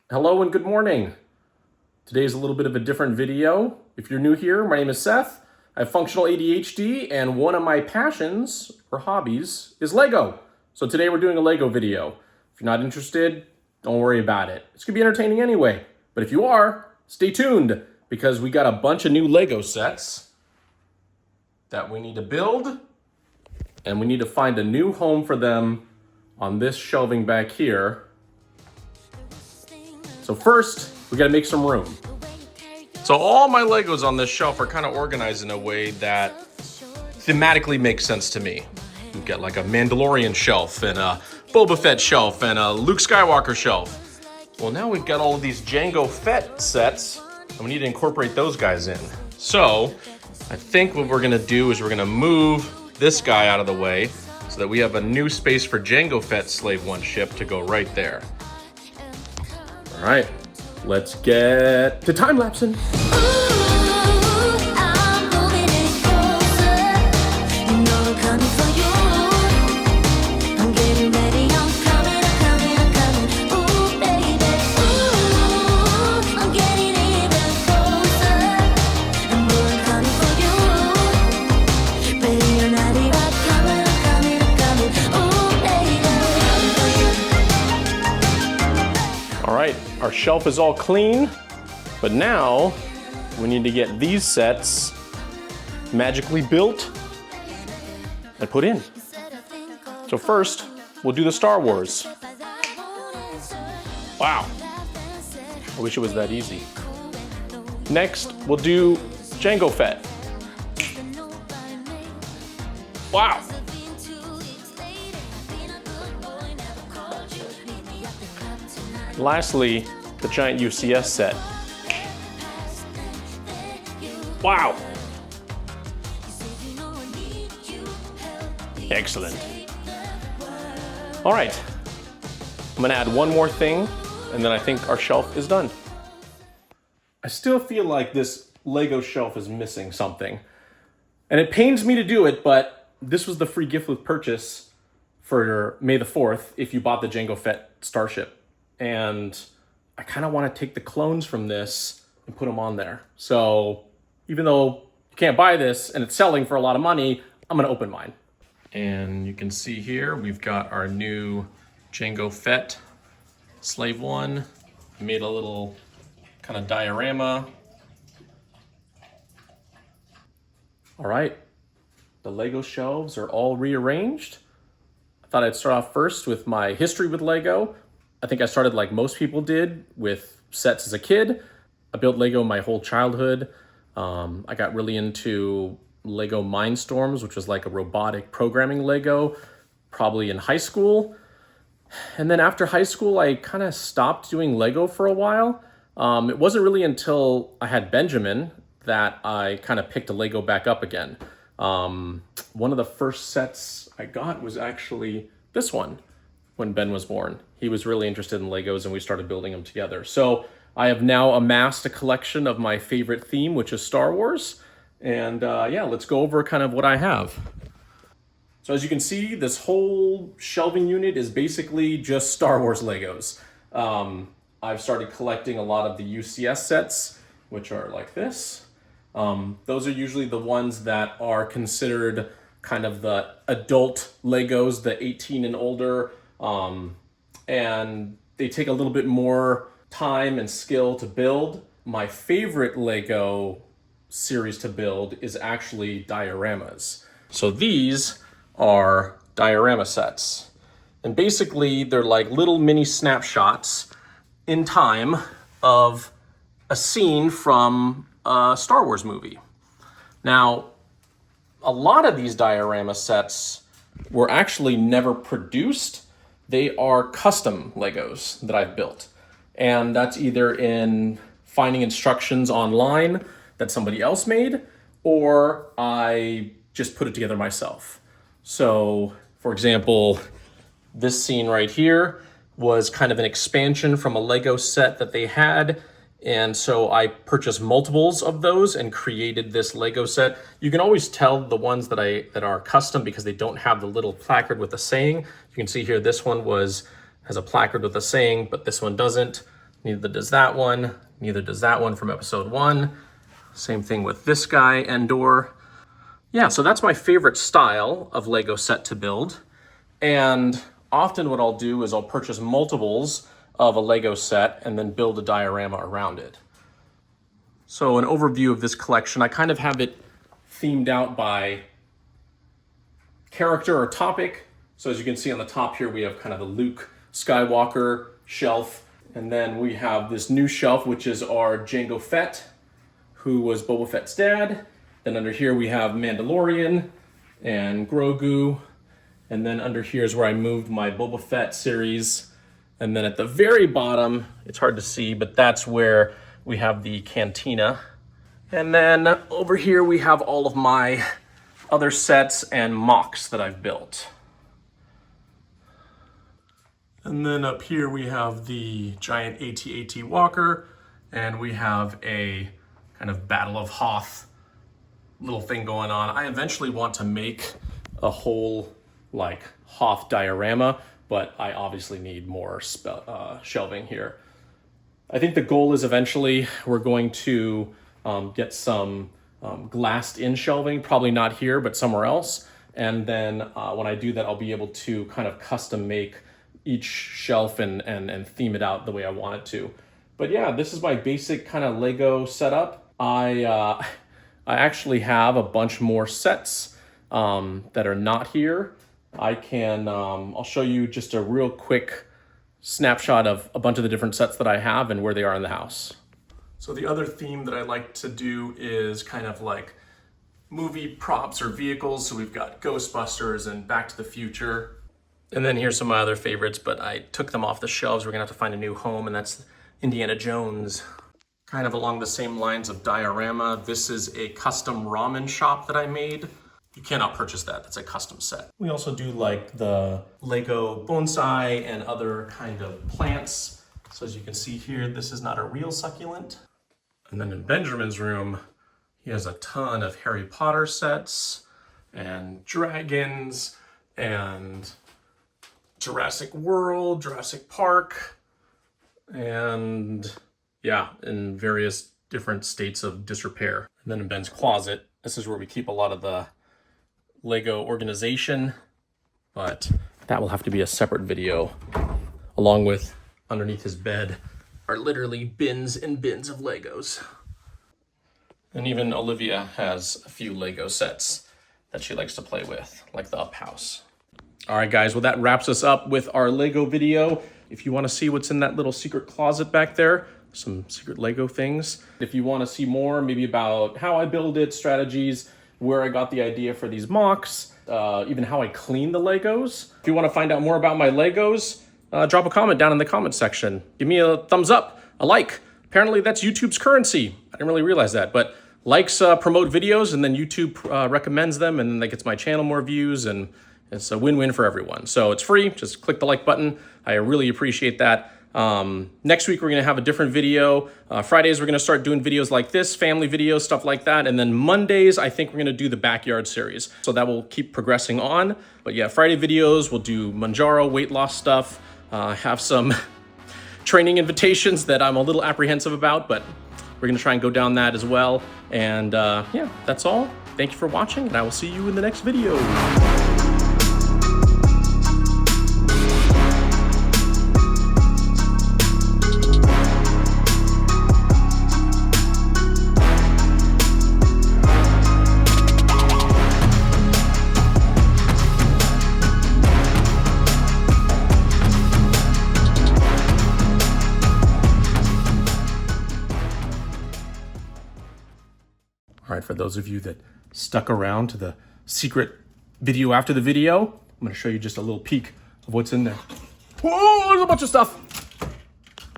Hello and good morning. Today's a little bit of a different video. If you're new here, my name is Seth. I have functional ADHD and one of my passions or hobbies is Lego. So today we're doing a Lego video. If you're not interested, don't worry about it. It's gonna be entertaining anyway. But if you are, stay tuned because we got a bunch of new Lego sets that we need to build and we need to find a new home for them on this shelving back here. So first, we gotta make some room. So all my Legos on this shelf are kind of organized in a way that thematically makes sense to me. We've got like a Mandalorian shelf and a Boba Fett shelf and a Luke Skywalker shelf. Well, now we've got all of these Jango Fett sets and we need to incorporate those guys in. So I think what we're gonna do is we're gonna move this guy out of the way so that we have a new space for Jango Fett Slave One ship to go right there. All right, let's get to time-lapsing. Our shelf is all clean, but now we need to get these sets magically built and put in. So first, we'll do the Star Wars. Wow, I wish it was that easy. Next, we'll do Jango Fett. Wow. Lastly, the giant UCS set. Wow. Excellent. All right, I'm gonna add one more thing and then I think our shelf is done. I still feel like this Lego shelf is missing something. And it pains me to do it, but this was the free gift with purchase for May the 4th if you bought the Jango Fett Starship. And I kind of want to take the clones from this and put them on there. So even though you can't buy this and it's selling for a lot of money, I'm going to open mine. And you can see here, we've got our new Jango Fett Slave One. I made a little kind of diorama. All right, the Lego shelves are all rearranged. I thought I'd start off first with my history with Lego. I think I started like most people did with sets as a kid. I built Lego my whole childhood. I got really into Lego Mindstorms, which was like a robotic programming Lego, probably in high school. And then after high school, I kind of stopped doing Lego for a while. It wasn't really until I had Benjamin that I kind of picked a Lego back up again. One of the first sets I got was actually this one. When Ben was born, he was really interested in Legos and we started building them together. So I have now amassed a collection of my favorite theme, which is Star Wars. And yeah, let's go over kind of what I have. So as you can see, this whole shelving unit is basically just Star Wars Legos. I've started collecting a lot of the UCS sets, which are like this. Those are usually the ones that are considered kind of the adult Legos, the 18 and older. And they take a little bit more time and skill to build. My favorite Lego series to build is actually dioramas. So these are diorama sets. And basically they're like little mini snapshots in time of a scene from a Star Wars movie. Now, a lot of these diorama sets were actually never produced. They are custom Legos that I've built. And that's either in finding instructions online that somebody else made, or I just put it together myself. So, for example, this scene right here was kind of an expansion from a Lego set that they had. And so I purchased multiples of those and created this Lego set. You can always tell the ones that are custom because they don't have the little placard with the saying. You can see here, this one has a placard with a saying, but this one doesn't. Neither does that one. Neither does that one from episode 1. Same thing with this guy, Endor. Yeah, so that's my favorite style of Lego set to build. And often what I'll do is I'll purchase multiples of a Lego set and then build a diorama around it. So an overview of this collection, I kind of have it themed out by character or topic. So as you can see on the top here, we have kind of the Luke Skywalker shelf. And then we have this new shelf, which is our Jango Fett, who was Boba Fett's dad. Then under here we have Mandalorian and Grogu. And then under here is where I moved my Boba Fett series. And then at the very bottom, it's hard to see, but that's where we have the cantina. And then over here we have all of my other sets and MOCs that I've built. And then up here we have the giant AT-AT Walker, and we have a kind of Battle of Hoth little thing going on. I eventually want to make a whole like Hoth diorama, but I obviously need more shelving here. I think the goal is eventually we're going to get some glassed in shelving, probably not here, but somewhere else. And then when I do that, I'll be able to kind of custom make each shelf and theme it out the way I want it to. But yeah, this is my basic kind of Lego setup. I actually have a bunch more sets that are not here. I'll show you just a real quick snapshot of a bunch of the different sets that I have and where they are in the house. So the other theme that I like to do is kind of like movie props or vehicles. So we've got Ghostbusters and Back to the Future. And then here's some of my other favorites, but I took them off the shelves. We're gonna have to find a new home, and that's Indiana Jones. Kind of along the same lines of diorama, this is a custom ramen shop that I made. You cannot purchase that, that's a custom set. We also do like the Lego bonsai and other kind of plants. So as you can see here, this is not a real succulent. And then in Benjamin's room, he has a ton of Harry Potter sets and dragons and Jurassic World, Jurassic Park, and yeah, in various different states of disrepair. And then in Ben's closet, this is where we keep a lot of the Lego organization, but that will have to be a separate video. Along with underneath his bed are literally bins and bins of Legos. And even Olivia has a few Lego sets that she likes to play with, like the Up House. All right, guys, well, that wraps us up with our Lego video. If you want to see what's in that little secret closet back there, some secret Lego things. If you want to see more, maybe about how I build it, strategies, where I got the idea for these MOCs, even how I clean the Legos. If you want to find out more about my Legos, drop a comment down in the comment section. Give me a thumbs up, a like. Apparently that's YouTube's currency. I didn't really realize that, but likes promote videos, and then YouTube recommends them, and then that gets my channel more views, and it's a win-win for everyone. So it's free, just click the like button. I really appreciate that. Next week, we're gonna have a different video. Fridays, we're gonna start doing videos like this, family videos, stuff like that. And then Mondays, I think we're gonna do the backyard series. So that will keep progressing on. But yeah, Friday videos, we'll do Manjaro, weight loss stuff, have some training invitations that I'm a little apprehensive about, but we're gonna try and go down that as well. And yeah, that's all. Thank you for watching, and I will see you in the next video. All right, for those of you that stuck around to the secret video after the video, I'm gonna show you just a little peek of what's in there. Whoa, there's a bunch of stuff.